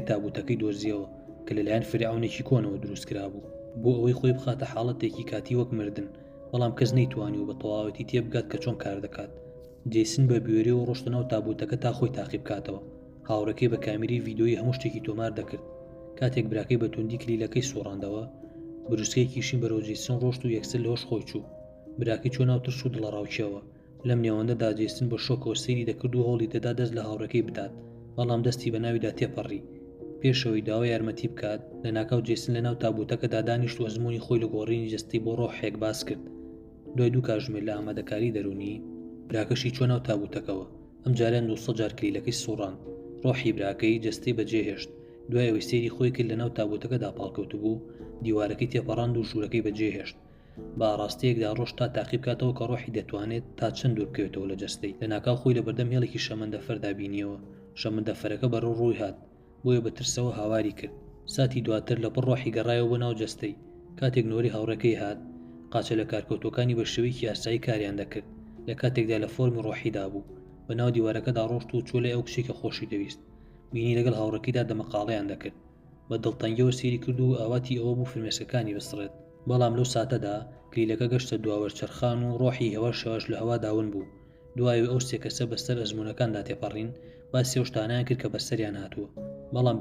تابوتەکەی دۆزیەوە کە لەلایەن فریعونێکی کۆنەوە دروستکرا بوو بۆ ئەوەی خۆی بخاتە حاڵەتێکی کاتی وەک مردن، بەڵام کەس نەیتوانی و بە تەواوەتی تێبگات کە چۆن کار دەکات. جیسن بە بیوێریەوە ڕۆشتە ناو تابوتەکە تا خۆی تاقی بکاتەوە. هاوڕێکەی بە کامێرەی ڤیدۆیی هەموو شتێکی تۆمار دەکرد. کاتێک براکەی بە توندی کلیلەکەی سۆڕاندەوە، بروسکەیەکیشی بەرەو جیسن ڕۆشت و یەکسەر لەوەش خۆی چوو. براکەی چۆ ناو ترس و دڵەڕاوچیەوە. لەم نێوەندەدا جیسن بە شۆکەوە سەیری دەکرد و هەوڵی دەدا دەست لە هاوڕێکەی بدات، بەڵام دەستی بە ناویدا تێپەڕی. پێشەوەی داوای یارمەتی بکات، لە ناکاو جیسن لە ناو تابوتەکەدا دانیشت و ئەزموونی خۆی لە گۆڕینی جەستەی بۆ ڕۆحێک باس کرد. دوای 2 کاتژمێر لە ئامادەکاری دەرونی، براکەشی چۆ ناو تابوتەکەوە. ئەم جارە 900 جار کلیلەکەی سوڕاند. ڕۆحی براکەی جەستەی بەجێهێشت. دوای ئەوەی سەیری خۆی کرد لە ناو تابوتەکەدا پاڵکەوت بوو، دیوارەکەی تێپەڕاند و ژوورەکەی بەجێهێشت. بە ئاڕاستەیەکدا ڕۆژ تا تاقی بکاتەوە کە ڕۆحی دەتوانێت تا چەند دوور بکەوێتەوە لە جەستەی. لە ناکاو خۆی لە بەردەم هێڵێکی شەمەندەفەردا بینیەوە. شەمەندەفەرەکە بەرەو ڕووی هات، بۆیە بە ترسەوە هاواری کرد. ساتی دواتر لە پڕ ڕۆحی گەڕایەوە بۆ ناو جەستەی. کاتێک نۆری هاوڕێکەی هات، قاچە لە کارکەوتوەکانی بە شێوەیەکی ئاسایی کاریان دەکرد. لە کاتێکدا لە فۆرمی ڕۆحیدا بوو، بە ناو دیوارەکەدا ڕۆشت و چۆ لە ئەو کچێکە خۆشی دەویست. بینی لەگەڵ هاوڕێکیدا دەمەقاڵەیان دەکرد. بە دڵتەنگیەوە سێری کرد و ئاواتی ئەوە بوو فرمێسکەکانی بسڕێت. بەڵام لەو ساتەدا کلیلەکە گەشتە دواوەرچەرخان و ڕۆحی هێوار شەواش لە هەوا داون بوو. دوای ئەو سێ کەسە بەسەر ئەزموونەکاندا تێپەڕین، باسی ئەو شتانەیان کرد کە بەسەریان هاتووە. بەڵام